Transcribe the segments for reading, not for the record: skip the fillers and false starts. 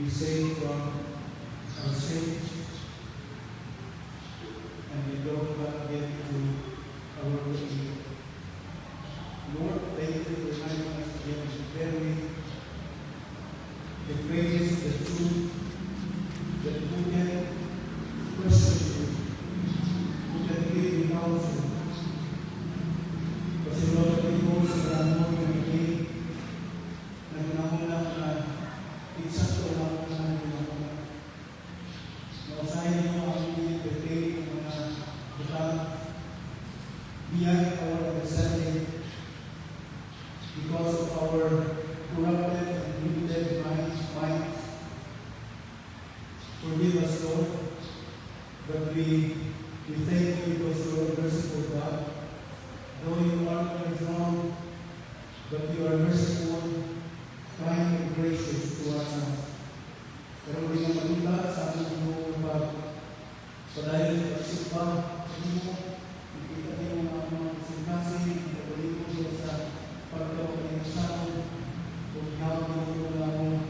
Be saved from our sins, and we go back again to our way. Lord, thank you for reminding us again of the greatest, the truth, that who can question you, who can give you counsel. Kasi Lord, we go sa amor ng again, nagnamulang na eksakto lang na nagnamulang. Nausahin mo ang inyong pagkain ng mga butang beyond our understanding because of our corrupted and limited minds. Forgive us, Lord, but we thank you because you are merciful God. Though you are on the throne, but you are merciful, kind and gracious towards us. Pero hindi nga magula sa aming mga padayon at sumpa sa inyo, ikita niyo ang mga singkasi, ipagalipo niyo sa pagkawag ng isang, kung hawag niyo lang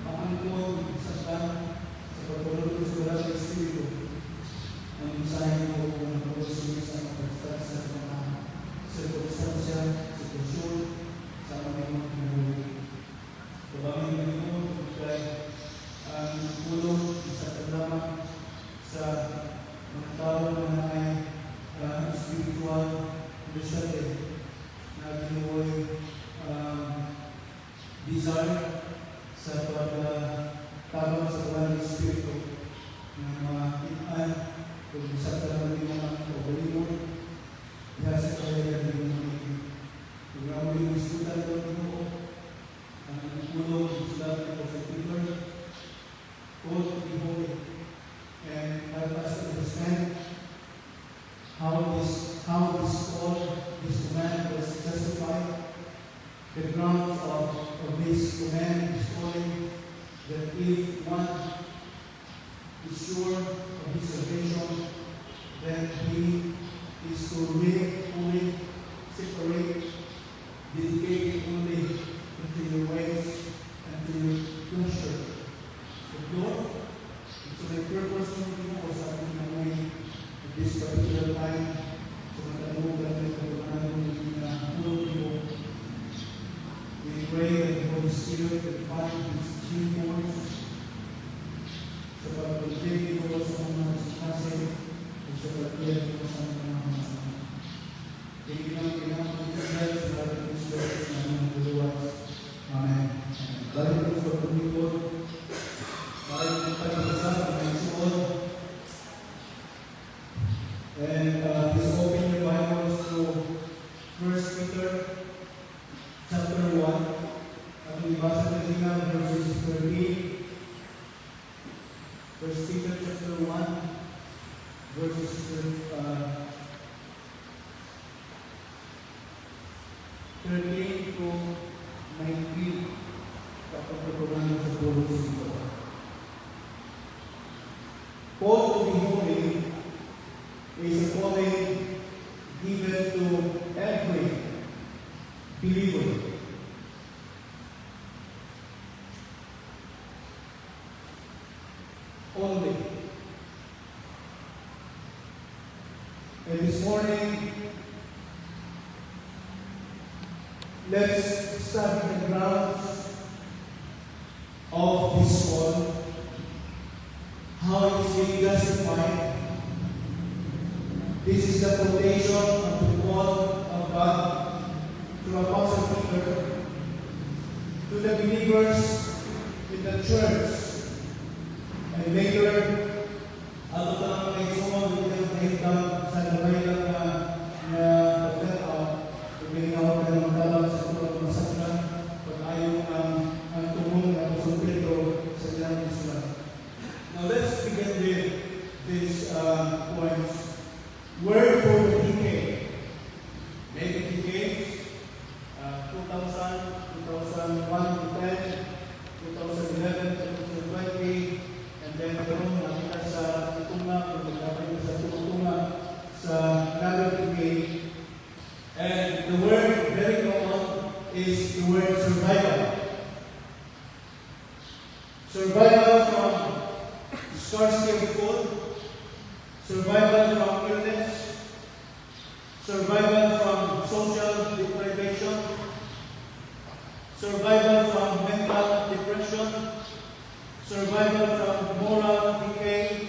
paangkod sa pagpapalulog sa wala ng Espiritu. Ang mensahe mo kung napagusin sa mga sa mga sirkunstansya, sitwasyon, sa mga mga Pagawin ng Panginoon kay ang tulong sa paglaman sa mga tao na may spiritual desire na ginuoy desire sa pagtabang sa kawalan ng Espiritu ng mga inan kung isa ka naman yung mga pagbalimon kaya sa kaya ng mga kung naman yung iskutan ng Panginoon ang tulong sa Prophet Peter, called to be holy, and help us to understand how this call, this command was justified. The ground of this command is showing that if one is sure of his salvation, then he is to live fully, separate, dedicated only to your ways and to your pleasure. So Lord, it's my purpose mo sa ating namoy at this particular time sa matalugan ng pagkakanong na tulong mo. We pray that the Holy Spirit will find His chief force sa pagpagpili mo sa mga sikasi at sa pagpili mo sa mga masama. Kailangan sa ating Spirit na mga tuluwas. Amen. Dahil po sa pagpapagod, dahil po tayo sa mga suod. And please open your Bibles to 1 Peter chapter 1. At ibasa natin nga verses 13. 1 Peter chapter 1, verses 13 to 19. Kapag pagpapagod sa tulong dito. Call to be holy is a calling given to every believer. Only. And this morning, let's study the grounds of this call, how it is being justified. This is the foundation of the call of God through Apostle Peter. to the believers in the church. And later, ato ka lang mga isunod, hindi ka mahitang sa labay lang na pag-let out, kung ginagawa ka ng magdalak sa tulad ng masaklan, pag-ayaw ang tumong ng Apostol Pedro sa ilang isla. Now let's begin with these points. Word for the decade. Maybe decades, 2000, 2001, 2010, 2011, 2020, and then karon nakita sa tunga, kung nagkakaroon sa tunga sa another decade. And the word very common is the word survival. Survival from scarcity of food, survival from illness, survival from social deprivation, survival from mental depression, survival from moral decay,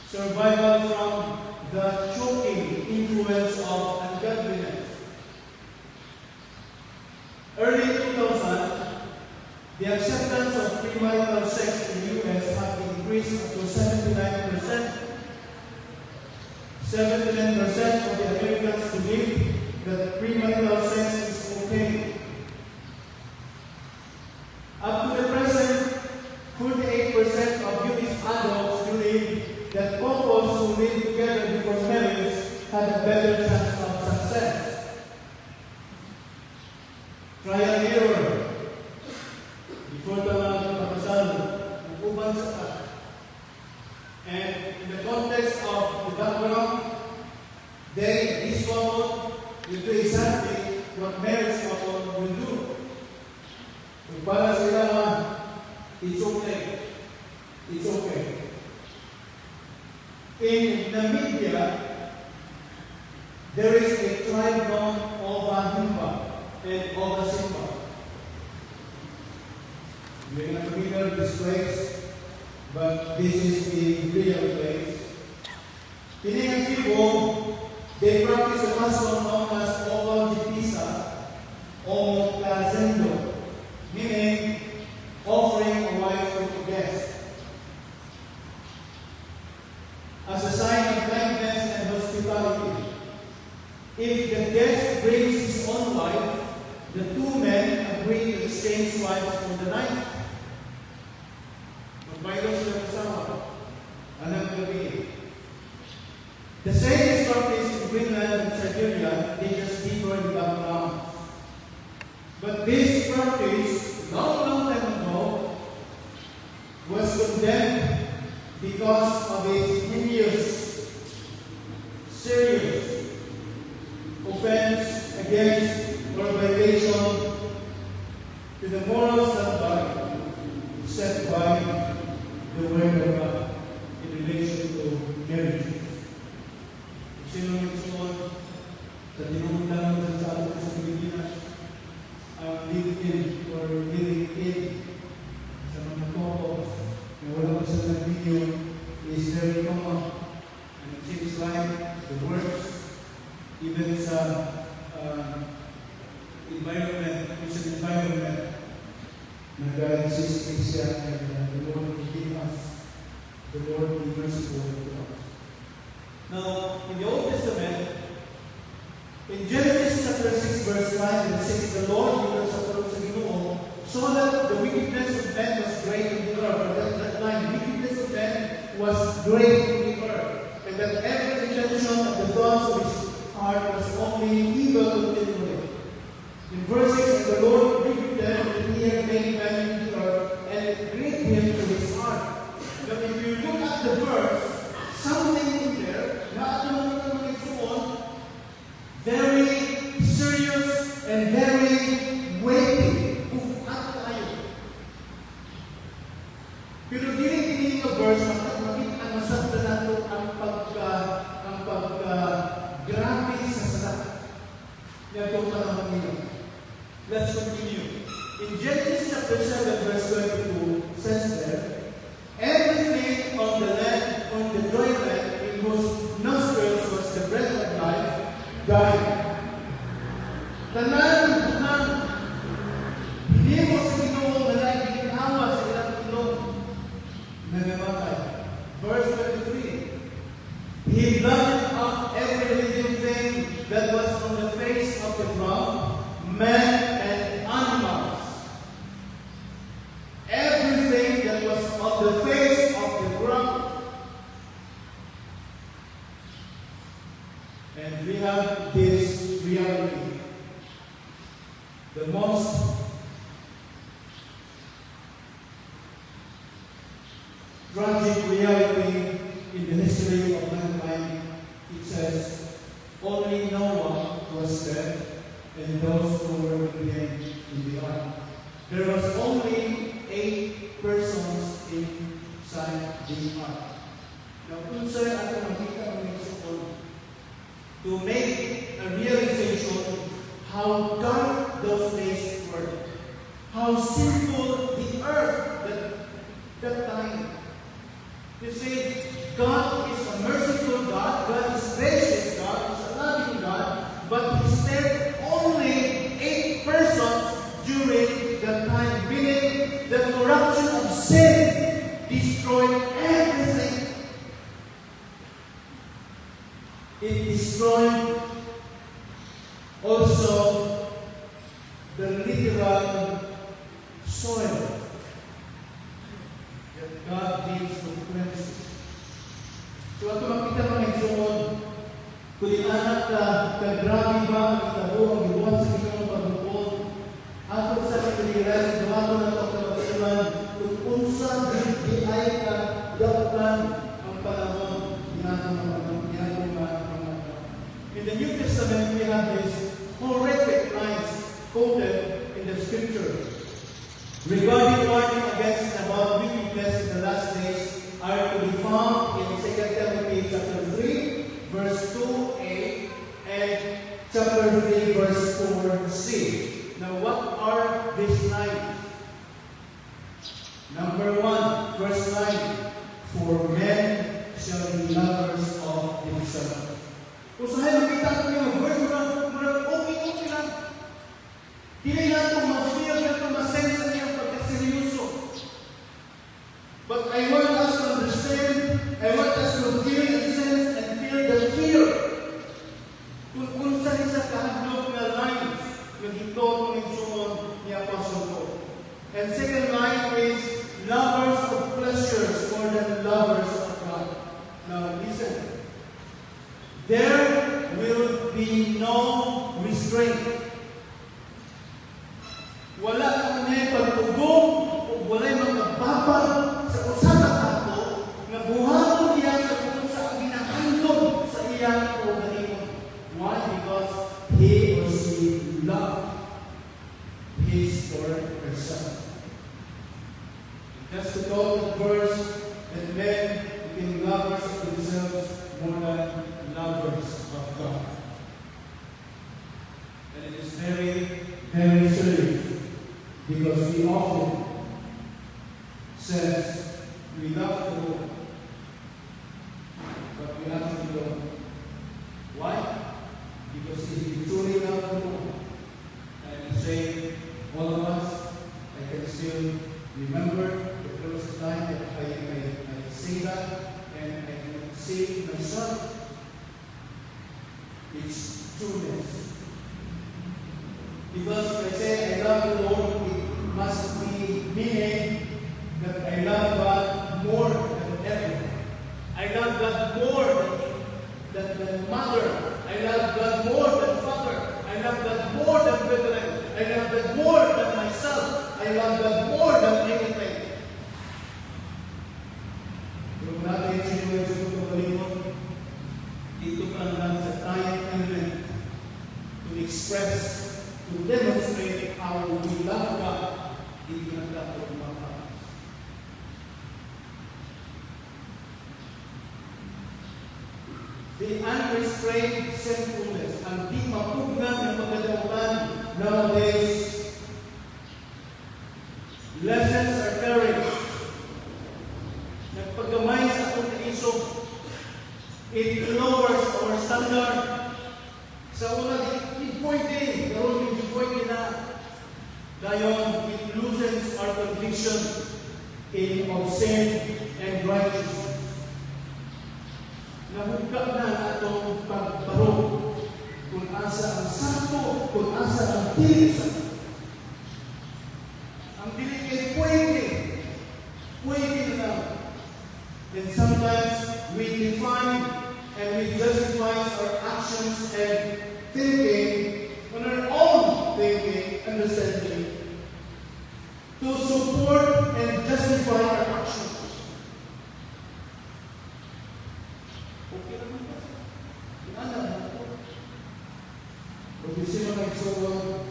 survival from the choking influence of ungodliness. Early 2000, the acceptance of premarital sex in the U.S. had increased up to 79%. 79% of the Americans believe that premarital sex is okay. Up to the present, 48% of U.S. adults believe that couples who live together before marriage had a better chance of success. Trial and error. Before the pagkasal, nag-ubang sa ka. And in the context of the background, this couple will do exactly what marriage couple will do. Kung para sila it's okay. It's okay. In Namibia, there is a tribe known Ova Himba and Ova Simba. You may not familiar with this place, but this is the real place. Tiningang tribo, they practice a custom known as Oval Jipisa o Kazendo, meaning offering a wife to a guest. As a sign of kindness and hospitality, if the guest brings his own wife, the two men agree to exchange wives for the night. Magbaylo sila kasama. Anong gabi? The same is practiced in Greenland and Siberia, they just differ in background. But this practice, long time ago, was condemned because of its heinous, serious offense against or violation to the moral standard set by the Word of God in relation to marriage. Sino nagsuot sa tinundan ng sa atin sa Pilipinas ang live-in or living-in sa mga couples na wala pa sa nag-video is very common. And it seems like the worst, even sa environment, Christian environment, nag-exist siya and the Lord will give us, the Lord will be merciful to us. Now, in the Old Testament, in Genesis chapter 6, verse 9 and 6, the Lord gave us a promise of Ginoo, so that the wickedness of men was great in the earth. But that line, wickedness of men was great in the earth, and that every intention of the thoughts of his heart was only evil continually. In verse 6, the Lord rebuked them, and he had made man in the earth, and it grieved him to his heart. But if you look at the verse, something in there, very serious and very weighty. Pero dili yung verse makita masabta nato ang pagka-grabe sa salat. Niyatong panahon nila. Let's continue. In Genesis chapter 7, verse 22, says there, everything on the land, on the dry land, in whose nostrils was the breath of life, died. Tanan, namamatay. Verse 23. He blotted out every living thing that was on the face of the ground, men and animals. Everything that was on the face of the ground. And we have this reality. The most tragic reality in the history of mankind. It says, only Noah was dead, and those who were with him in the ark. There was only 8 persons inside the ark. Now, kung sa'yo ako makita ang Panginoon, to make a realization how dark those days were, how sinful the earth that time. You see, God is a merciful God, God is gracious God, is a loving God, but He spared only 8 persons during that time, meaning the corruption of sin destroyed everything. It destroyed also the literal soil that God gives to cleanse. So ato makita mga igsoon, kung anak ka, kagrabe ba ang itabo ang gibuhat sa inyong pagbuod, ato sa kinilas, gawato na ito kapasilan, kung unsa di ay ka dapat ang panahon, in the New Testament, we have these horrific lines quoted in the Scripture regarding warning against about wickedness in the last days are to be found in 2 Timothy chapter 3, verse 2a, and chapter 3, verse 4c. Now, what are these lines? Number 1, verse 9, for men shall be lovers of themselves. Kung saan makita ko yung verse, murag okay lang. Hindi lang ito ma-feel na ito ma-sense na yung pagkaseryoso. But I want us to understand, I want us to feel the sense and feel the fear. Kung saan isa kahadlok na lines yung ito ng insuon ni Apostle Paul. And second line is lovers of pleasures more than lovers of God. Now listen. There will be no restraint. Wala kang may pagtugong o wala'y magkababal sa usapan ako na buhaton niya sa kung sa ginahandog sa iyang organismo. Why? Because he or she loved his or herself. That's the golden verse that men became lovers of themselves more than lovers of God. And it is very, very serious because we often says we love the Lord, but we actually don't. Why? Because if we truly love the Lord, and we say, all of us, I can still remember that there was a time that I say that, and I can say myself, it's trueness. Because if I say I love the Lord, it must be meaning that I love God more than everything. I love God more than mother. I love God more than father. I love God more than brethren. I love God more than myself. I love God more than anything. Kung natin sinuwag sa pagkabalimot, dito ka lang sa time element to express, to demonstrate how we love God, hindi na dapat makakas. The unrestrained sinfulness, ang di mapugnan ng pagkadautan nowadays, lessons are carried. Nagpagamay sa atong isog, it lowers our standard. Sa una, it pwede, karoon hindi pwede na. Dayon, it loosens our conviction. of sin and righteousness. Nahugka na atong pagbarog kung asa ang sakto, kung asa ang dili sakto. Ang dili kay pwede na lang. And sometimes we define and we justify our actions and thinking on our own thinking, understanding, to support and justify our actions. Okay naman ba? Inaalam na ito. Kung gusto mo na isuwag,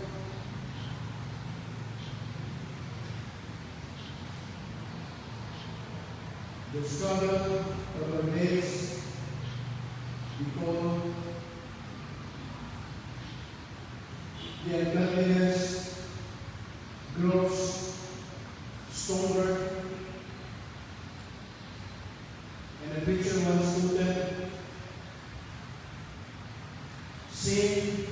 the struggle of our days before the ungodliness grows stronger, and the preacher once told them, sin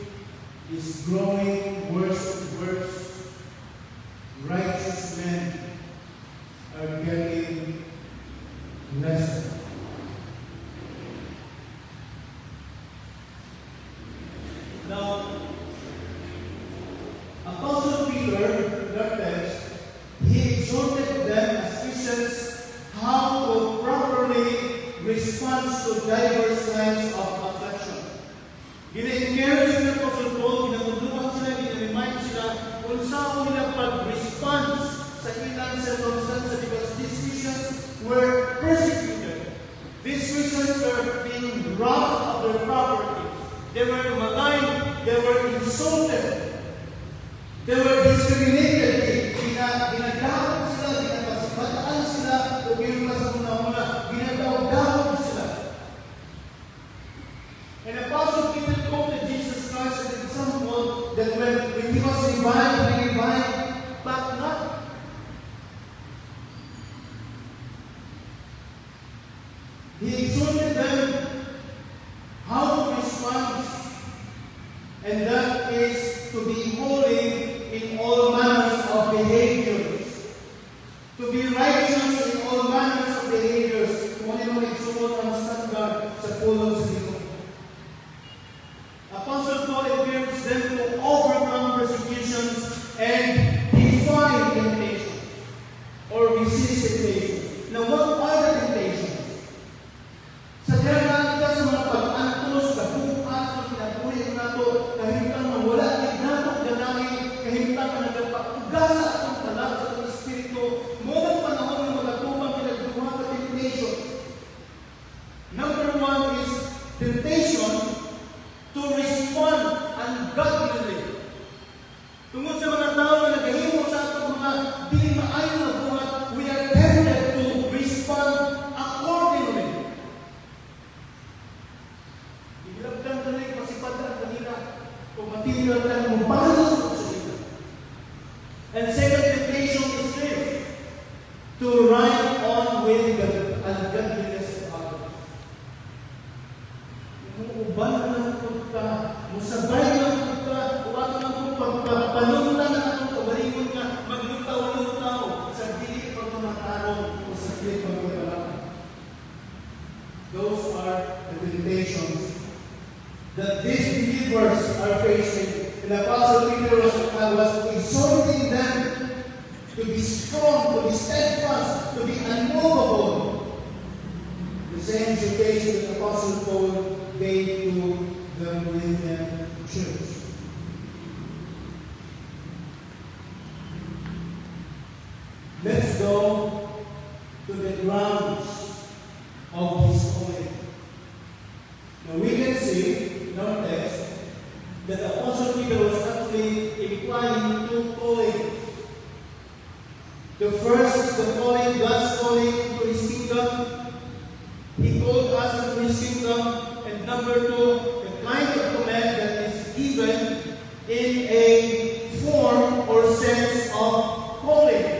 is growing worse and worse. Righteous men are getting lesser. Now, Apostle Peter, that text, he exhorted them as Christians how to properly respond to diverse kinds of affliction. Gina-encourage sila Apostle Paul, ginatulungan sila, gina-remind sila kung saan nila pag-respond sa ilang circumstances because these Christians were persecuted. These Christians were being robbed of their property. They were maligned. They were insulted. They were discriminated. Ginagawad sila, ginapasibataan sila, o ginagawa sa una-una, ginagawad sila. And Apostle Peter quoted Jesus Christ as an example that when he was revived, but not. He exhorted them how to respond, and that is to be holy in all manners of behaviors. To be righteous in all manners of behaviors. Kung ano yung exhort ang standard sa pulong sa dito. Apostle Paul encourages them to overcome persecutions and defy temptation or resist temptation. Now, what are the temptations? Sa kaya kita sa mga pag-antos, kabukas, pinapulit nato, kahintang mawala, ignatok dalahin, kahintang na nagpag-ugasa atong talag sa itong Espiritu, munang panahon ng magatumbang pinagduha ka temptation. Number one is temptation to respond ungodly. Tungkol sa mga tao na nagahimo sa atong mga di maayon na buhat, we are tempted to respond accordingly. Ilagdan ka na yung pasipadan kanina kung matinilang ka na mabalas sa salita. And second temptation is this, to ride on with the ungodliness of others. Umuuban na ng punta, musabay na ng punta, uwag na ng pagpapanunta na ng kabaringon nga, maglutaw-lutaw sa dili pagmamataro o sa dili pagmamalaki. Those are the temptations that these believers are facing. And Apostle Peter was exhorting them to be strong, to be steadfast, to be unmovable. The same exhortation that Apostle Paul gave to the Corinthian church. Let's go to the grounds of his calling. Now we can see in our text that the Apostle Peter was actually implying two callings. The first is the calling, God's calling to His kingdom. He called us to His kingdom. And number two, the kind of command that is given in a form or sense of calling.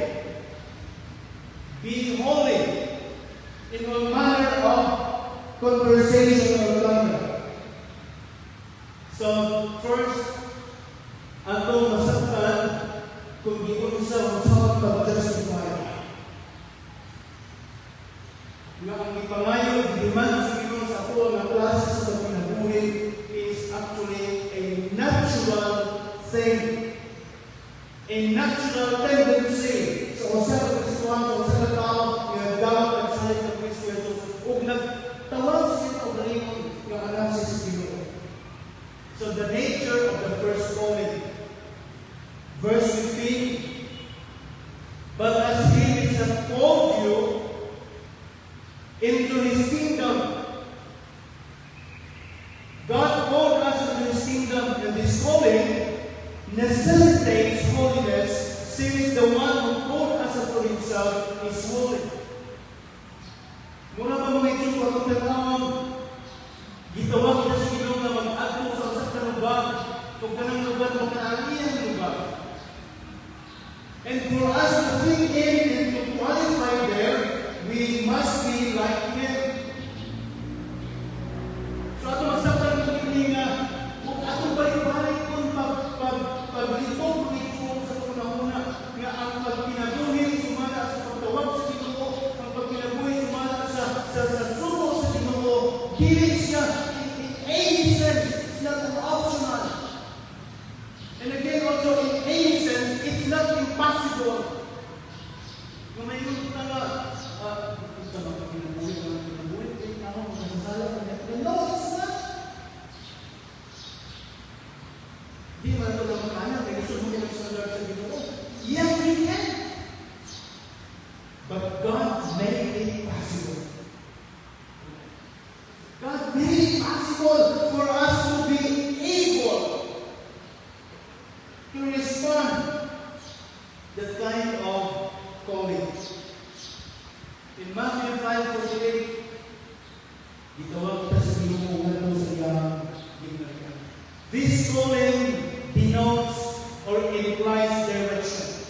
Be holy in all manner of conversation or conduct. So, first, atong masaktan kung giunsa ang sawag pag-justify. nga ang ipangayo, diman sa Ginoo sa ako nga klase sa pagkinabuhi is actually a natural thing. A natural tendency. So, usa ka Kristiyan, usa ka tao, nga dapat nagsalit ng Kristo Jesus, ug nagtawag siya o galingon nga anak siya sa Ginoo. So, the nature of the first calling. Verse 15, but as He which hath called you into His kingdom. God called us into His kingdom, and this calling necessitates holiness, since the one who called us unto Himself is holy. Muna ba mga itsong pagkatanawang, gitawag niya sa Ginoo na mag-adto sa usa ka lugar, kung kanang lugar magkaaniyang lugar. And for us to fit in and to qualify there, we must be like Him. So ato masabtan ng pili nga, kung ato balik-balik kung paglitong kung sa una-una, nga ang pagpinabuhi sumala sa pagtawag sa Ginoo, ang pagpinabuhi sumala sa sugo sa Ginoo, dili siya in any sense, it's not an optional. And again also in any sense, it's not impossible. Kung may yung tanga, no, it's not. Di man ito lang makana, may gusto mo yung standard sa Ginoo. Yes, we can. But God made it possible. God made it possible for us to be able to respond that kind of calling. In Matthew 5:48, gitawag kita sa Ginoo ngadto sa iyang ginikanan. This calling denotes or implies direction.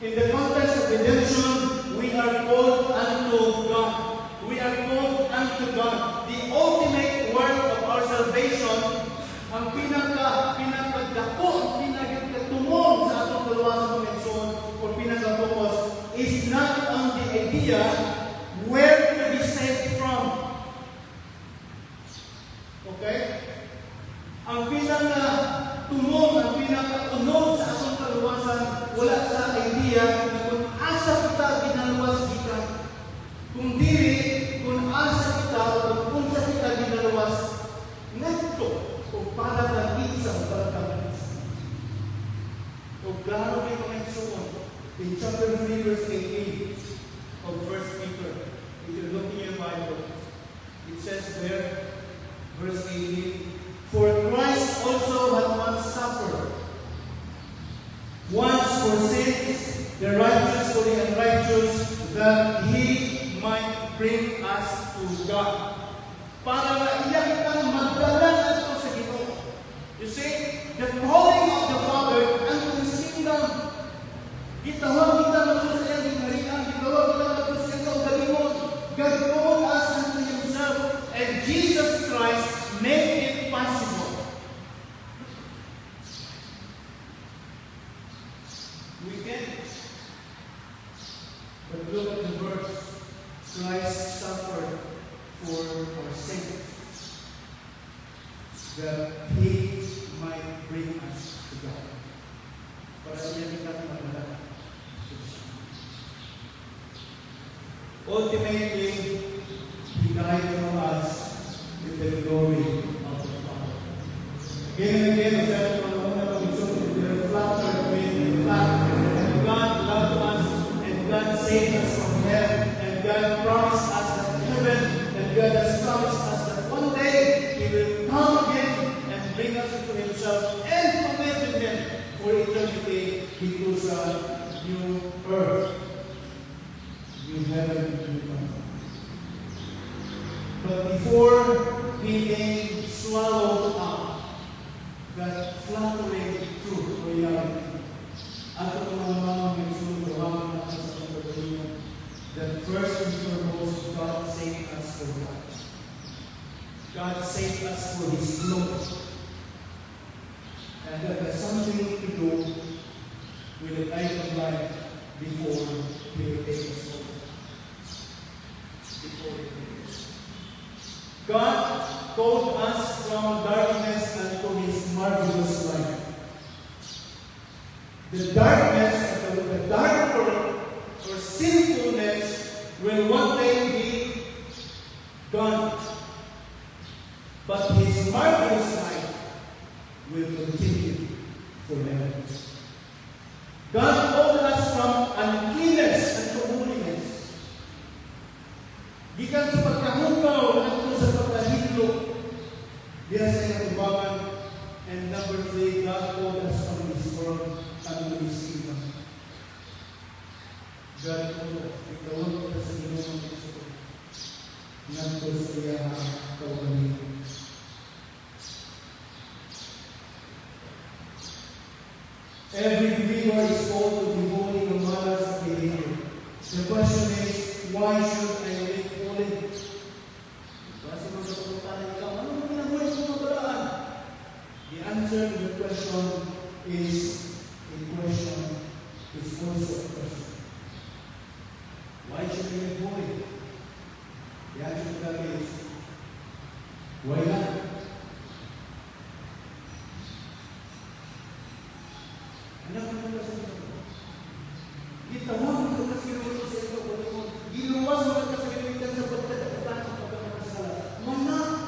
In the context of redemption, we are called unto God. We are called unto God. The ultimate work of our salvation, ang pinakadako, ang pinakatumon sa atong kaluwasan ng mention o pinaka-focus is not on the idea where to be saved from. Okay? Ang pinaka-tumon, ang pinaka-unod sa atong kaluwasan, wala sa idea na kung asa kita ginaluwas kita. Kung dili, kung asa kita o kung sa kita ginaluwas, ngadto o para kang isa o para kang isa. O gano'n may mga isuon. In chapter 3, verse 18 of 1 Peter, if you look in your Bible, it says there, verse 18, for Christ also had once suffered, once for sins, the righteous for the unrighteous, that He might bring us to God. Para na iyak kang magdala nato sa Ginoo. You see, the calling of the Father unto His kingdom. Gitawag kita nato sa iyang gingharian, gitawag kita nato sa iyang galingon. God called us unto Himself, and Jesus Christ made it possible. We can. But look at the verse. Christ suffered for our sins, that He might bring us to God. Para iyan kita magdala. Ultimately, He died for us with the glory of the Father. Again and again, as I we're flattered with the fact that God loved us and God saved us from hell, and God promised us that heaven, and God has promised us that one day He will come again and bring us into Himself and to live with Him for eternity into a new earth, new heaven, new earth. But before being swallowed up, that flattering truth or reality, ato mga mensunuhan natin sa pagkakaroon, that first and foremost, God saved us for God. God saved us for His glory. And that has something to do with the type of life before He will take us home. sinfulness will one day be gone, but His marvelous light will continue forever. God called us from uncleanness unto holiness. Gikan sa pagkahugaw at sa pagkahilo, diya sa iyang tubangan. And number 3, God called us from His world unto His kingdom. God called us. Ikawag ko sa Ginoo ng Kristo. Nganto sa iyang kaugalingon. Every believer is called to be holy no matter the behavior. The question is, why should I live holy? Kasi magkapunta ikaw, ano mo ginagawa sa mga paraan? The answer to the question is also a question. Why should I live holy? The answer to that is, why not? Anak mo na sa ito. Gitawag mo kasi rin sa ito. Giluwas mo kasi rin sa pagkakatapan ng pagkakasala. Mana?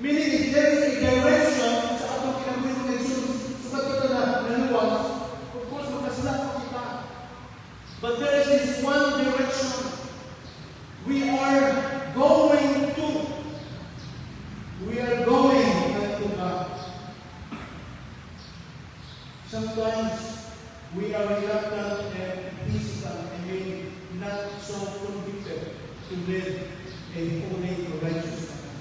Meaning, if there is a direction sa atong kinabuhi ng Jesus, sa pagkakata na naluwas, of course, magkasala po kita. But there is this one direction we are going to. We are going to God. Sometimes we are reluctant and hesitant and not so convicted to live a holy or righteous life.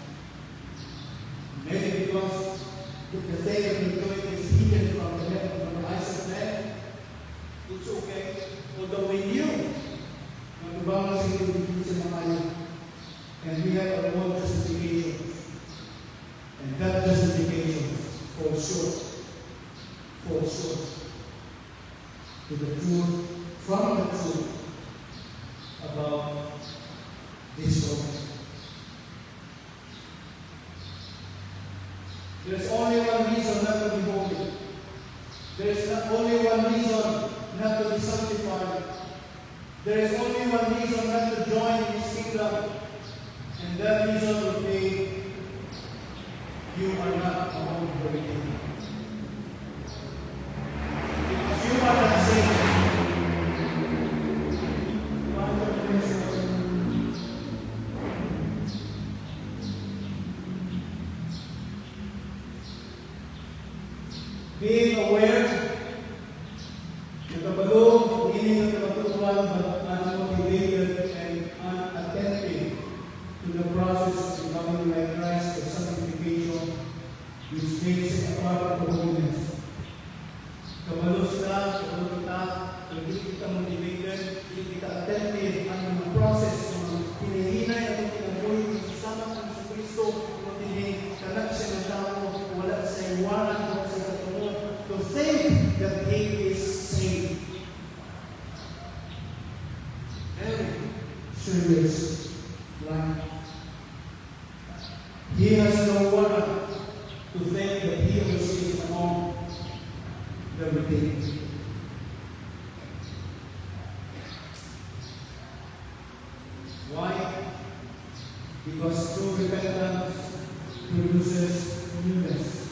Maybe because the thing that we're doing is hidden from the eyes of men. It's okay. Although we knew magbabawas ito dito sa mga and we have our own justification. And that justification falls short to the truth, from the truth about this world. There's only one reason not to be holy. There's only one reason not to be sanctified. There is only one reason not to join in His kingdom. And that reason will be, you are not among the wicked. You are not saved. Being aware, nakabalog, hindi nakapatutuan, but unmotivated and unattentive to the process of becoming like Christ, the sanctification, which makes it a part of holiness. Kabalo kita, hindi kita motivated, hindi kita attentive ang mga process, mga pinihinay at kinabuhi, kasama ang sa Kristo, kung hindi kanak siya ng tao, wala sa iwanan, wala sa katunod, to think that He is saved. Very serious life. He has no warrant to think that he or she is among the redeemed. Why? Because true repentance produces newness.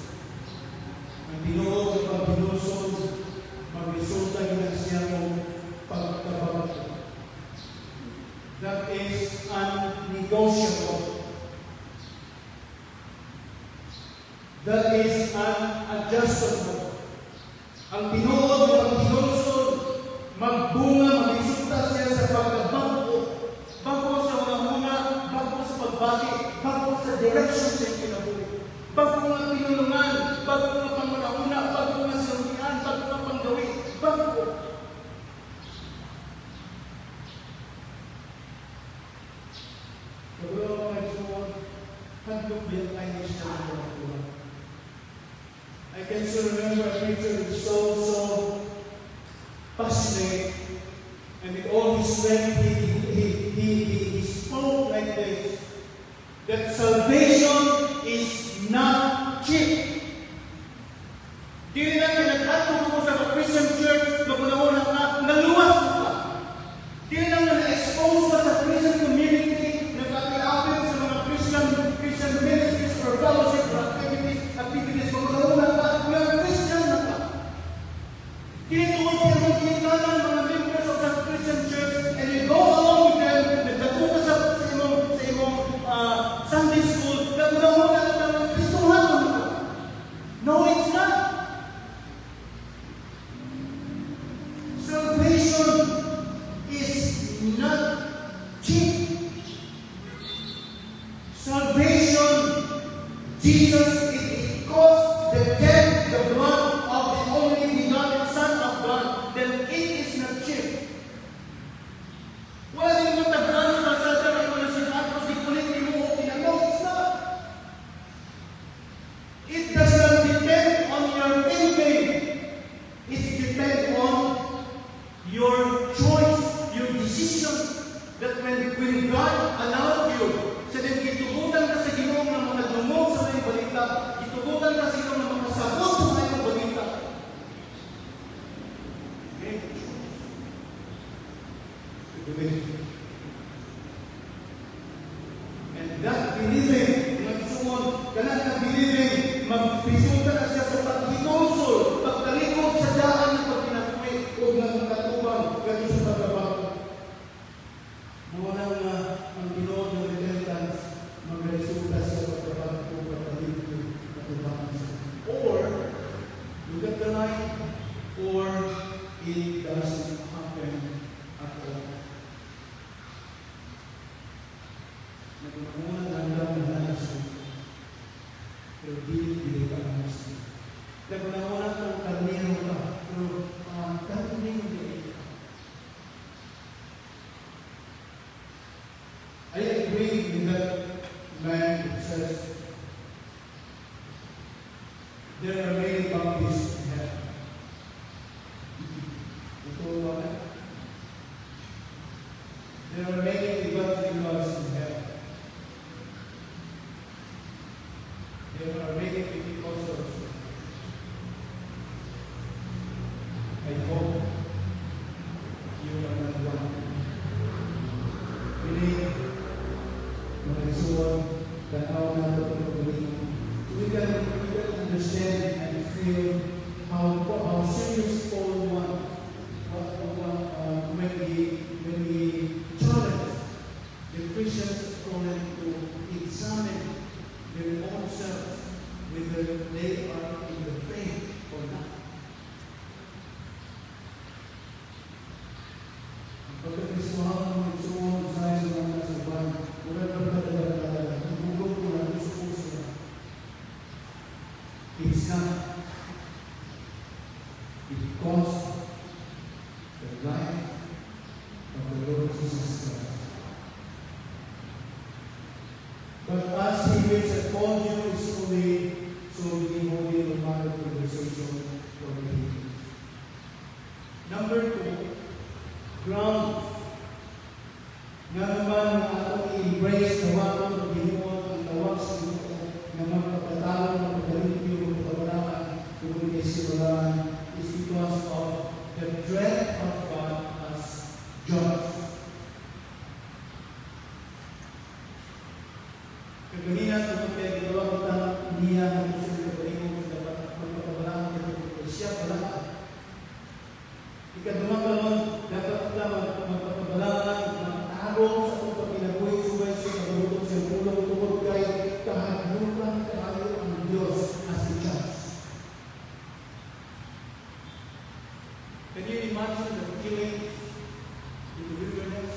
Ang tinuod at pagpinusod, magresulta nila siya kung pagkabago. That is unnegotiable. That is unadjustable. Ang tinuod at pagpinusod, magbunga, magresulta siya sa pagkabago. Bago sa mga muna, bago sa pagbati, bago sa direction sa kinabuhi. Bago nga pinulungan, bago nga panguna-una, bago nga sinulian, bago nga panggawi, bago. Kagulaw mga isuon, handog din ay siya ng mga tuwan. I can still remember a preacher who was so passionate, and with all his strength, he spoke like this, that salvation is not cheap. Dili na pinag-ato ko sa Christian church, maguna-una na Jesus, it cost the death, the blood of the only begotten Son of God, then it is not cheap. Wala din mo tagdaan sa kalsada, may mga sinatros, di kulit, di mo okay na. No, it's not. It does not depend on your thinking. It depends on your choice, your decision. That when God allowed you, sa itugutan ka sa Ginoo ng mga dumog sa mga balita, itugutan ka sa Ginoo ng mga sabot sa mga balita. Okay? And that believing, nagsuon, kanan na believing, magpisulta na siya sa paghinulsol, pagtalikod sa daan ng pagpinakuwi, huwag ng katubang, gano'n sa pagbabago. Nawala na ang Ginoo ng repentance, magresulta sa pagbabago, pagtalikod, katubang siya. Or, look at the light, or it doesn't happen at all. Nagmamuna lang ng halas mo, pero di ka halas mo. Nagmamuna kang karnero ka, pero karnero ka. I agree with that man who says, there are many bounties in heaven. Ito ba? There are many begotten gods in heaven. There are many Pentecostals. I hope you are not one. Really, magsuon, tanaw na ito we can understand and feel how serious Paul wants when we challenge the Christians to examine their own selves, whether they are in the faith or not. Ang pagkakriswahan ng mga isuon sa mga nasa buwan, wala pa talaga hugog ko na gusto sila. It's not because the life of the Lord Jesus Christ. But as He waits upon you is holy, so He holy no matter conversation or behavior. Number 2, ground. Nga naman na atong i-embrace na wakon o binuon ang tawag sa Ginoo na magpapatalo ng pagkalimpyo o pagkabaraan tungkol kay Simulaan is because of the dread of God as judge. Kaganina tungkol kay ginawa kita niya ng gusto ng kalimong sa magpapatabaraan kay siya pala. Ikadumang kalon, dapat kita magpapatabaraan ng araw sa kung pagkinabuhi subay sa pagkabuto sa ulang tungkol kay kahaglutan kaayo ang Diyos as the judge. Can you imagine the killing in the wilderness?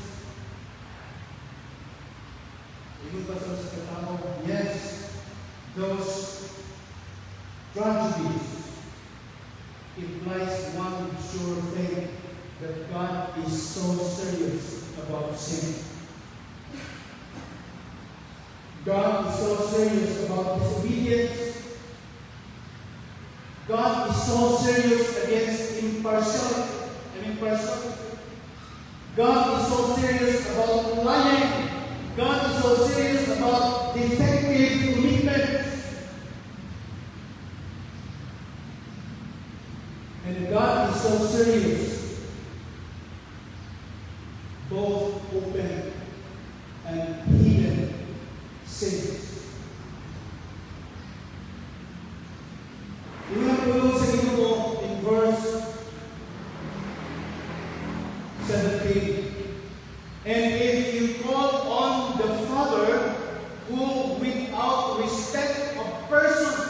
Inupasan sa katao, yes, those tragedies implies one sure thing, that God is so serious about sin. God is so serious about disobedience. God is so serious against impartiality. God is so serious about lying. God is so serious about defective commitment. And God is so serious, both open and hidden sins. Ilang sa Ginoo in verse 17. And if you call on the Father, who without respect of persons,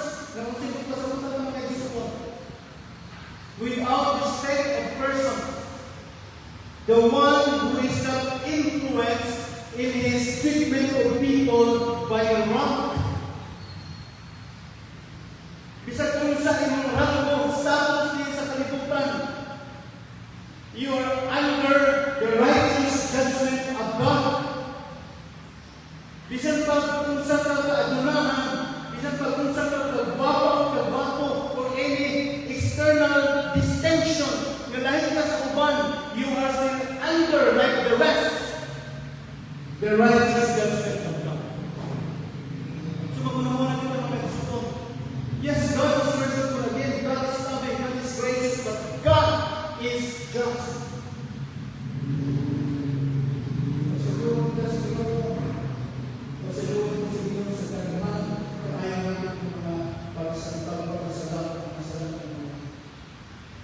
without respect of persons, the one who is not influenced in his treatment of people by rank, under the righteous judgment of God. Bisan pa kung sa kaadunahan, bisan pa kung sa kagwapo, or any external distinction, na lahat ka sa uban, you are still under, like the rest, the righteous judgment of God. So magunawa natin ang mga gusto. Yes, God is merciful again, God is loving, God is gracious, but God is just.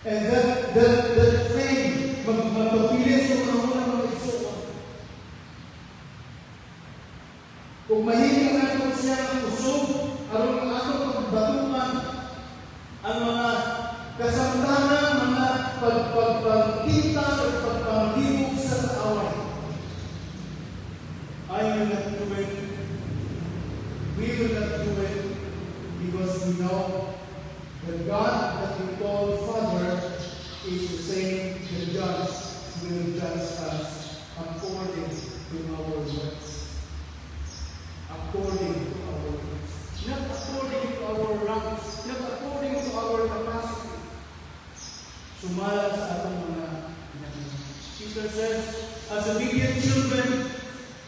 And that thing, magpapilis yung mga unang mga isuon. Kung mahiling natin siya ng usog, aron ang atong pagbatukan, ang mga kasamtahan, mga pagpagkita at pagpangibog sa kaaway. I will not do it. We will not do it because we know that God that we call Father is the same, the judge will judge us according to our works. According to our works. Not according to our ranks, not according to our capacity. Sumala sa atong mga inahin. Peter says, as obedient children,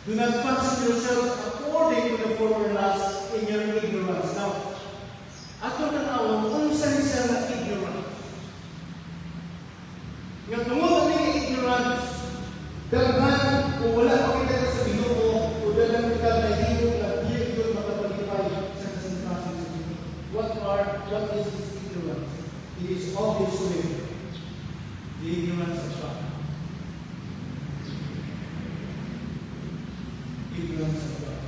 do not function yourselves according to the former lusts in your ignorance. Now, ato na awang unsan siya na ignorance. Nga tungod ang ignorance, daghan kung wala pa kita sa Ginoo o daghan kita na higong na biyog makapalipay sa kasintasan sa Ginoo. What is this ignorance? It is obviously the ignorance of God. Ignorance of God.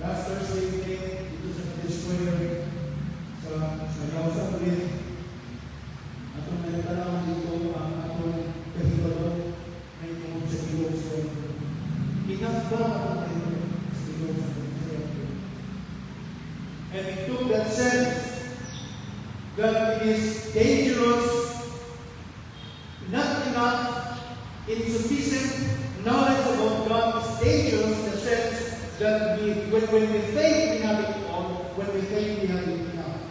Last Thursday evening, dito sa Destroyer, sa Nagawsa ulit, atong nagtanaw dito ang atong kahibalo na itong sa Ilog. Enough ba ang kahibalo sa Ilog? And it took that sense that it is dangerous, not enough, insufficient knowledge about God is dangerous in the sense that when we think we have it all, when we think we have it enough.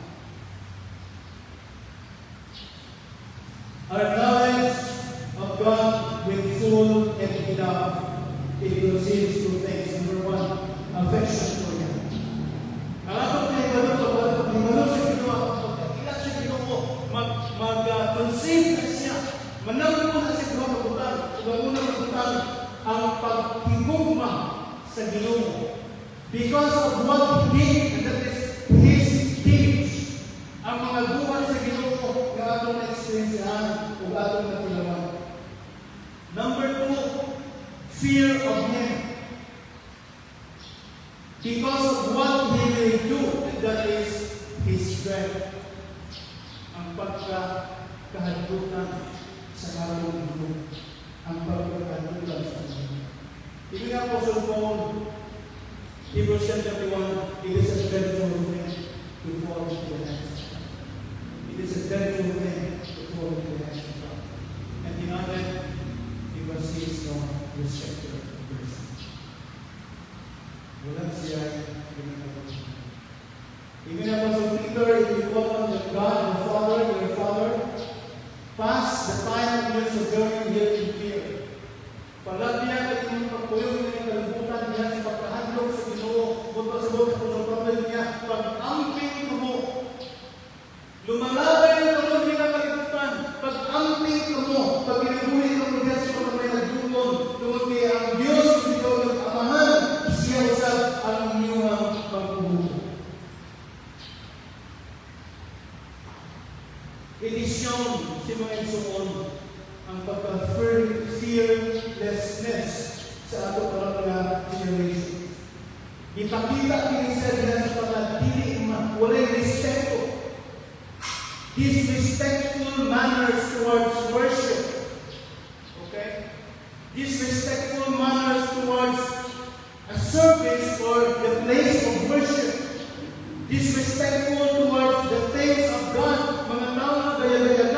Our knowledge of God when full and enough, it conceals two things. Number one, affection for Him. Ang atong pinagbalot sa Ginoo, pagkakilat sa Ginoo, mag-conceive na siya, manang na sa Ginoo mabutan, ang paghigugma sa Ginoo. Because of what He did, and that is His deeds, ang mga buwan sa Ginoo na atong na-experiencehan o atong natilawan. Number two, fear of Him. Because of what He will do, and that is His strength. Ang pagkakahadutan sa karong mundo. Ang pagkakahadutan sa mundo. Even the Apostle Paul, Hebrews chapter 1, it is a dreadful thing to fall into the hands of God. It is a dreadful thing to fall into the hands of God. And he nodded because He is no respecter of persons. Walang siya ginagawa. Even the Apostle Peter, if you call on the God, the Father, your Father, pass the time of your sojourning here in fear. Palagi niya at yung pagpuyong niya kalibutan niya sa pagkahadlok sa Ginoo, buto sa buto sa problem niya, pag-amping ko mo. Lumalabay ang tulong niya kalibutan, pag-amping ko mo, pag-inabuhi ko mo niya sa mga may nagdulong, tungkol kaya ang Diyos, ikaw ng amahan, siya usap ang inyong pagpubuto. It is shown, si mga isuon, ang pagka-fearlessness sa ato para mga generation. Ipakita din sa diha sa pagdili walay respeto. Disrespectful manners towards worship. Okay? Disrespectful manners towards a service or the place of worship. Disrespectful towards the things of God. Mga tao na gaya-gaya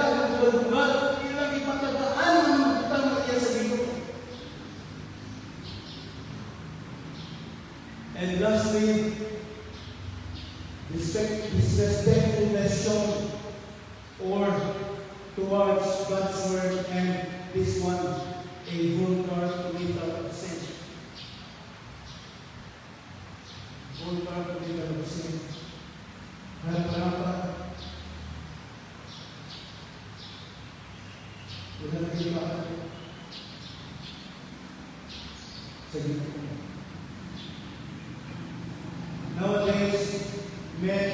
guards God's word, and this one, a vulgar committal of sin. Vulgar committal of sin. Harap-harapan. Wala na kailangan. Sa gito. Nowadays, men,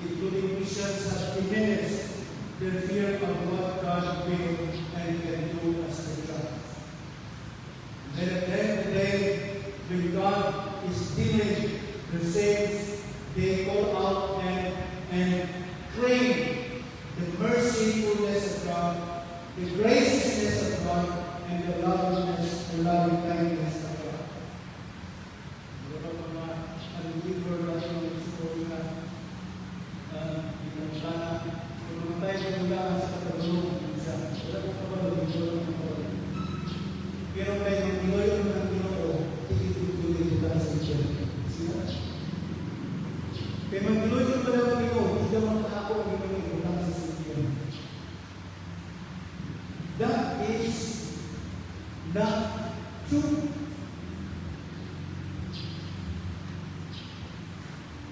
including Christians, have diminished their fear of what God will and can do as their child. And at the end of the day, when God is dealing the saints, they go out and claim the mercifulness of God, the graciousness of God, and the loving kindness of God. Ang libro natin ng siguro na pinagkana, kung tayo pinagkana sa katagulong siya, wala ko kabalo, hindi ko lang kabalo. Pero tayo ng Pinoy ng Ginoo, tigit-tuloy ito sa siya. Sila? Kaya mag-Pinoy yung pala ng Ginoo, hindi naman ako ang Ginoo, wala sa siya. That is not true.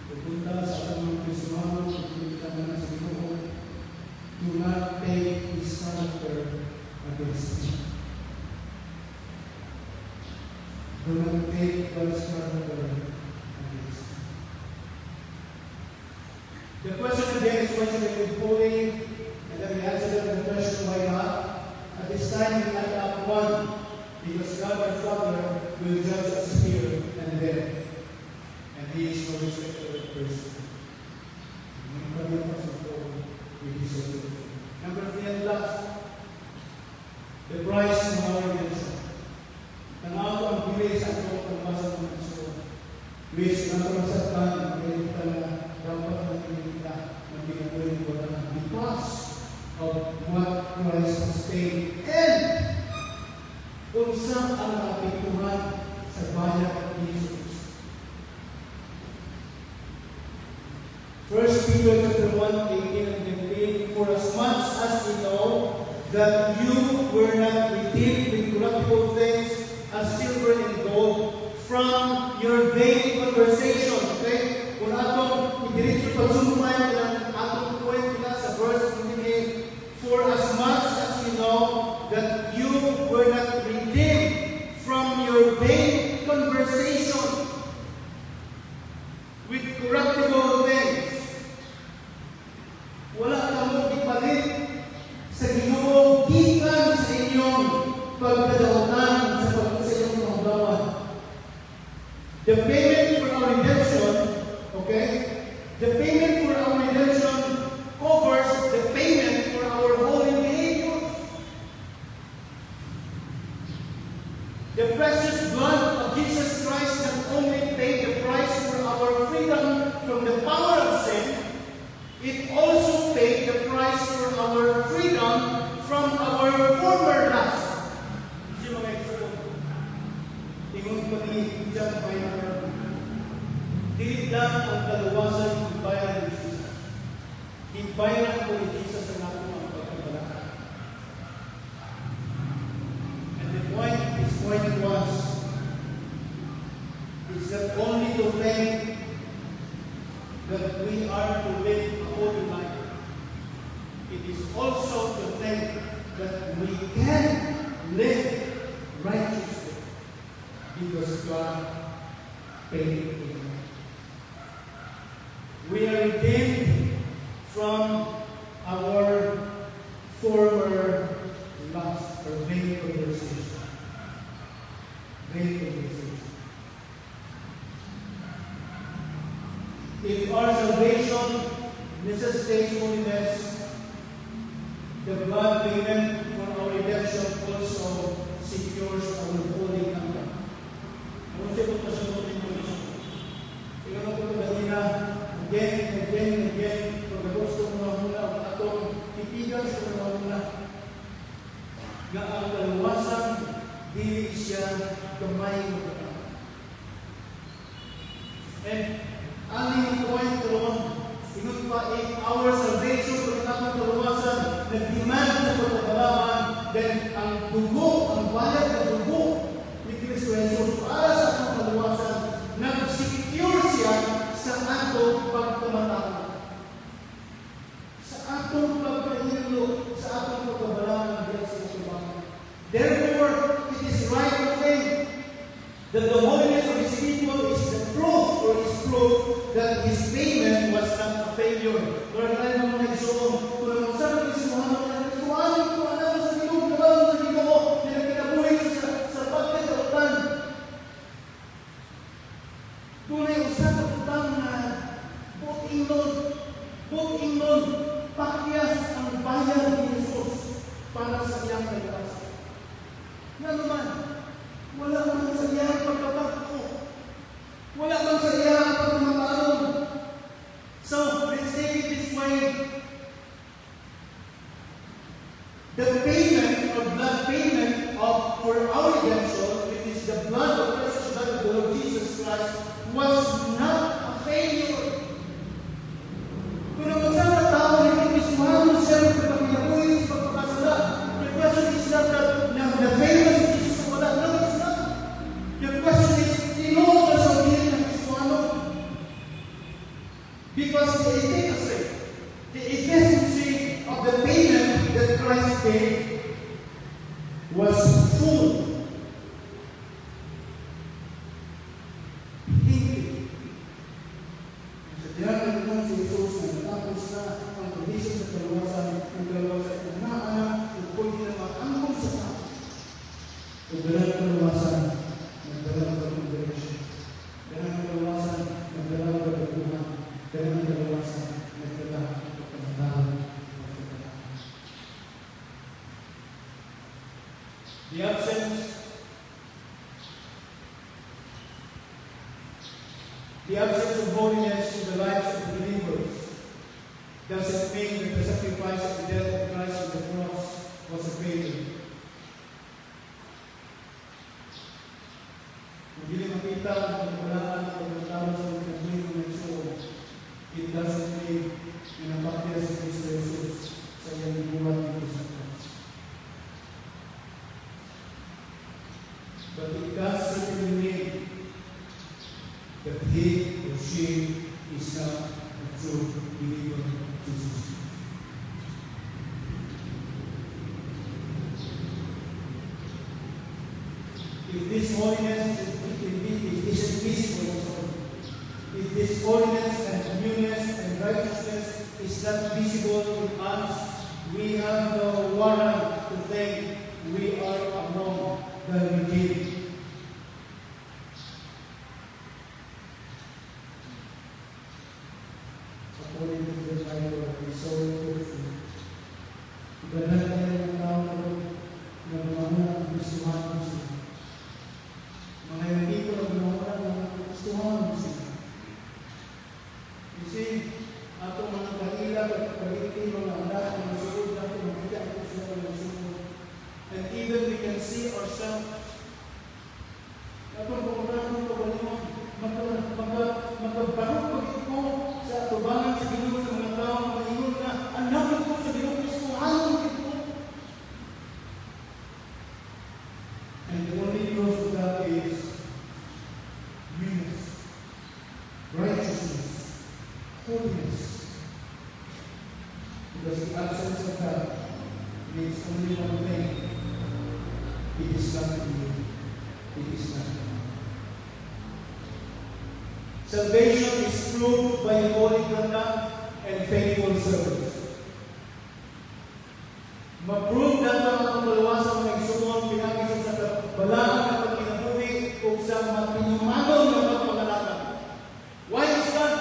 Pupunta sa ating mga Kristiano, pupunta na sa Ginoo, do not take His character against me. Do not take God's character against me. The question again is what should I be holy? And then we answer the question, why not? At this time, we not have one, because God our Father will judge us here and there. And He is no respecter of person. Number 3 and last, the price of our redemption. Tanaw ang bilis at pagpasa ng Iso. Which nakarasatan, kaya kita na dapat natin kita na pinatuloy ko na because of what Christ has paid. And kung saan ang nakapituhan sa bayan ng Jesus. 1 Peter chapter 1, 18 and 19, for as much as we know that you were not redeemed with corruptible things as silver and gold from your vain conversation. Okay? Kung atong idiretso pagsumpay ng atong point nila sa verse 28, for as much as we know that you were not redeemed from your vain conversation with corruptible things. Wala kamo ipalit sa Ginoo gikan sa inyong pagkadautan sa inyong paggawan. The payment for our redemption, okay? The payment for our redemption covers the payment for our holy behavior. The precious blood of Jesus Christ not only paid the price for our freedom from the power of sin, it also paid the price for our freedom from our former lust. Kasi mga example, tingong pati dyan may dili lang ang kaluwasan ibayan ni Jesus. Ibayan ko ni Jesus ang ating mga pagkabalaka. And the point was, it's not only to think that we are to live a holy life. It is also to think that we can live righteously because God paid it. We are redeemed from our former lust or vain conversation. Vain conversation. If our salvation necessitates holiness, the blood payment for our redemption also secures our holy conduct. Ano siya po sa holy condition? Tingnan mo po kanina, again and again and again, kung gusto mo muna ang atong ipigan sa mga muna, nga ang kaluwasan, dili siya kamay mo. And aling point ron, sinun pa, if our salvation, kung atong kaluwasan, nag-demand then ang dugo, ang bayad na dugo ni Kristo Jesus para sa atong kaluwasan, nag-secure siya sa atong pagkamatao. Sa atong pagkahinlo, sa atong pagkabalaan ng Diyos sa Tuhan. Therefore, it is right to think that the holiness of His people is the proof, or is proof, that His payment was not a failure. Lord, tayo naman nagsuong, kung naman sa ating isuhanan, nagsuhanan ko alam sa Ginoo, nabasa sa Ginoo, na nagkinabuhay sa pagkakautan. Tunay usap at utang na buting nun, pakyas ang bayan ni Jesus para sa iyang kagalasan. Nga naman, wala man sa iyang pagkabagto. Wala man sa iyang pagkamatalon. So, let's take it this way. The payment or blood payment for our redemption, which is the blood of precious blood of the Lord Jesus Christ, was not a failure. Kung naman sa tao, hindi mismano siya ng pagpapinabuhi sa pagpapasala. The question is not that the famous Jesus wala. No, it's not. The question is, tinulog na sa dili ng mismano. Because the efficiency of the payment that Christ paid was full. The absence of holiness in the lives of believers doesn't mean that the sacrifice of the death of Christ on the cross was a failure. Kung hindi makita ang pagkabalaan ng pagkatawag sa pagkabuhin ng Diyos, it doesn't mean na napakita si Kristo Jesus sa iyang buwan dito sa cross. But it does certainly mean that he or she is not a true believer of Jesus. If this holiness isn't visible, if this holiness and newness and righteousness is not visible in us, we have no warrant to think we are among the redeemed. According to the Bible, we so truthful. Ibadah tayo ng tao na gumawa ng Kristuhan mo sila. Mga hindi ko na gumawa ng Kristuhan mo sila. You see, atong mga kahila at pagkakiti, mga anak, mga sunod natin, mga ito sila mga sunod. And even we can see ourselves. Atong pagkakita ko balimang, magkabarok pagkakit ko sa atubangan sa Ginoo sa mga tao, maingon na, anak ko sa Ginoo Kristuhan mo ito. And the only cause of that is newness, righteousness, holiness. Because the absence of that means only one thing. It is not you. It is not you. Salvation is proved by holy conduct and faithful service. Ma-prove na ito ang kaluwasan ng igsuon, pinakisa sa balaan ng pagkinabuhi o sa mapinumagaw ng pagpangalatan. Why is that?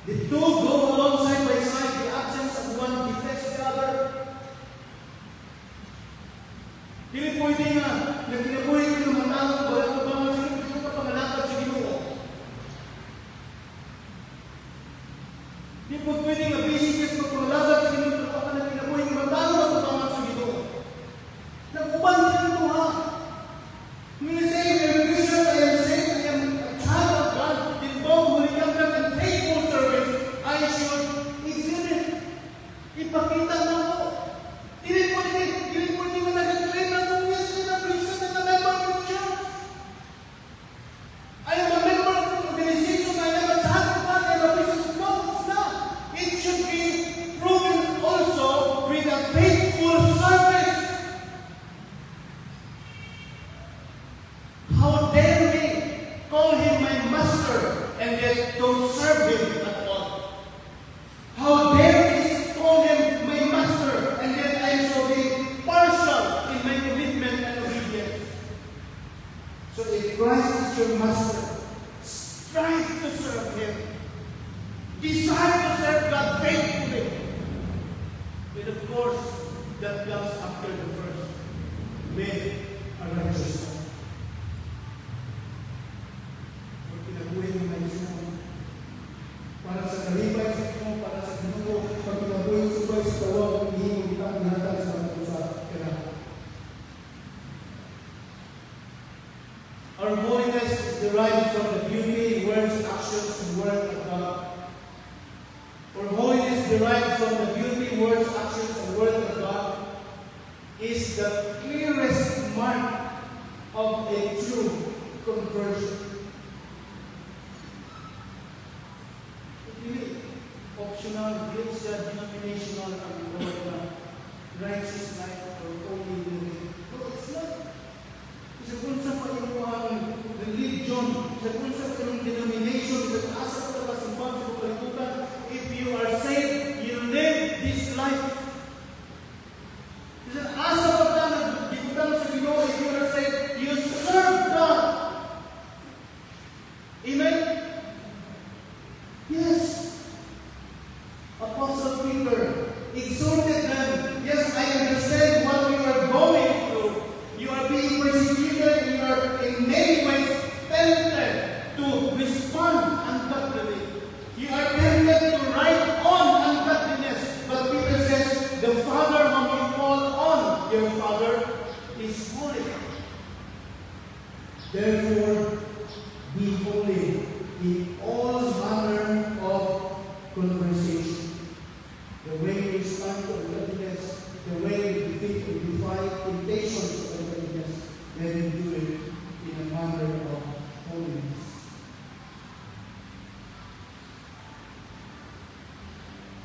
The two go along side by side. The absence of one defects the other. Dili pwede nga, nagkinabuhi ko ng mga tao, wala ko ba mga sino, hindi ko pangalatan sa Ginoo. Di po pwede nga basic sa pagpapalagad sa Ginoo, pero ako na kinabuhi ng mga tao na pagpapangat sa Ginoo. Nag-uban sa Ginoo ha. When you say, I am Christian, I am saved, I am a child of God, involved when it comes to faithful service, I should exhibit. Ipakita mo ko. Dili po, live a righteous life. Pag pinabuhay mo na Ginoo, para sa kalipay sa Ginoo, para sa Ginoo, pag pinabuhay subay sa tawag, hindi mo kita nihatag sa mga sa kailangan. Our holiness is derived from the beauty, words, actions, and work of God. Our holiness derived from the beauty, words, actions, and work of God is the clearest mark of a true conversion. Really optional, it's the denominational and righteous life or holy living. No, it's not. Isa kung sa pag-imuang religion, isa kung sa denomination, isa kung asa ka kasimbahan sa kalikutan, if you are saved, you live this life. Isa asa ka na nagdibutan sa Ginoo, if you are saved, you serve God. Amen? Yes. Apostle Peter exhorted them, yes, I understand what you are going through. You are being persecuted and you are in many ways tempted to respond ungodly. You are tempted to write on ungodliness. But Peter says, the Father whom you call on, your Father, is holy. Therefore, be holy in all manner of conversation. The way you respond to ungodliness, the way you defeat or defy temptations of ungodliness, let him do it in a manner of holiness.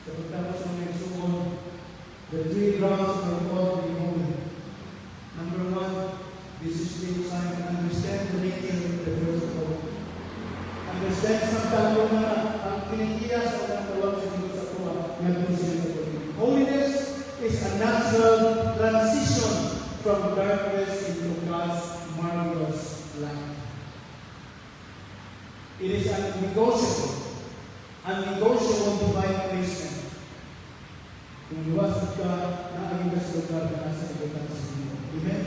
So pagkatapos ng next one, the three grounds are called to be holy. Number one, this is the sign to understand the nature of the first of all. Understand sa talo na ang kinigiyas o ang tawag sa Diyos sa kuha ng holiness is a natural transition from darkness into God's marvelous light. It is unnegotiable divine placement. Kung luwas ka, naaging ka sa lugar na nasa ibutan sa Diyos. Amen?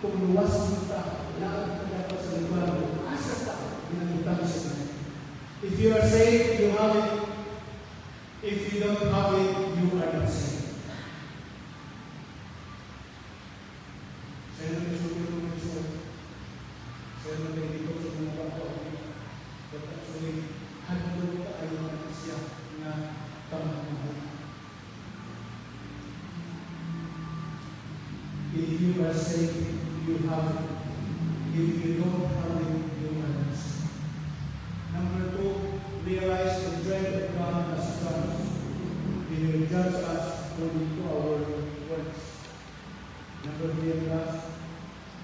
Kung luwas ka, naaging ka sa lugar na nasa ka, inabutan sa Diyos. If you are saved, you have it. If you don't have it, you are not saved. Saya nak suruh itu manusia. Saya nak dito sa mga bata. But actually, hadlo ka ay manusia na pamahalaan. If you are saved, you have it. If you don't have it, you are not saved. Number two, realize the dread of God as God. He will judge us according to our works. Number three and last,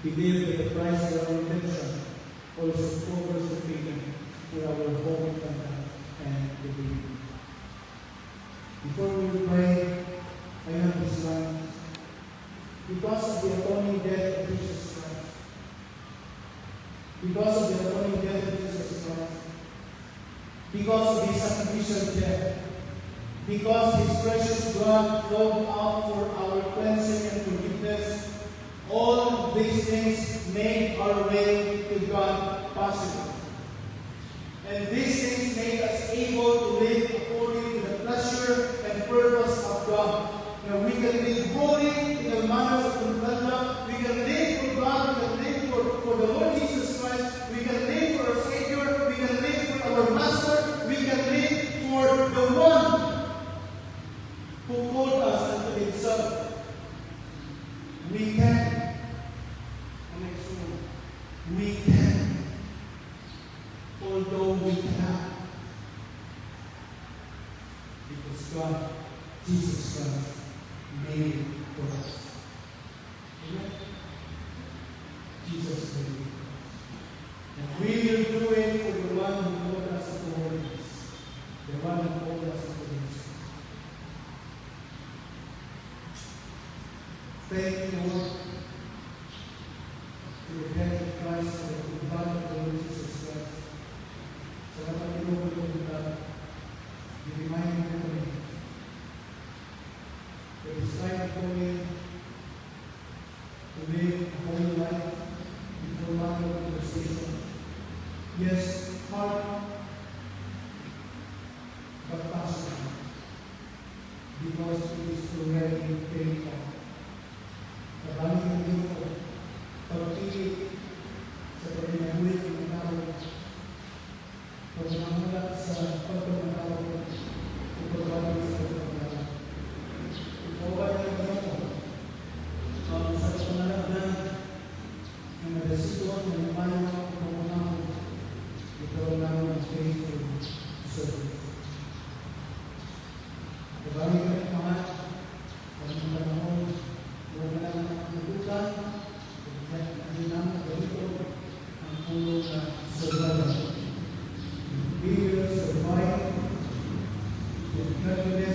believe that the price of our redemption also covers the payment for our hope and belief. Before we pray, I have this line. Because of the atoning death of Jesus Christ, because of the atoning death of Jesus Christ, because of his sacrificial death, because his precious blood flowed out for our cleansing and forgiveness, all these things made our way to God possible. And these things made us able to live according to the pleasure and purpose of God. Now we can live holy in the manners of conduct. We can live for God. We can live for the Lord Jesus Christ. We can live for our Savior. We can live for our Master. We can live for the one who called us unto himself. We can. We can. Although we cannot. Because God, Jesus Christ, made it for us. Amen? Jesus made it. And we will do it for the one who called us into holiness. The one who called us into holiness. Thank you, Lord, for the death of Christ and the blood of the Lord Jesus Christ. Salamat po po kita. I-remind mo kami. It is time for me to Not to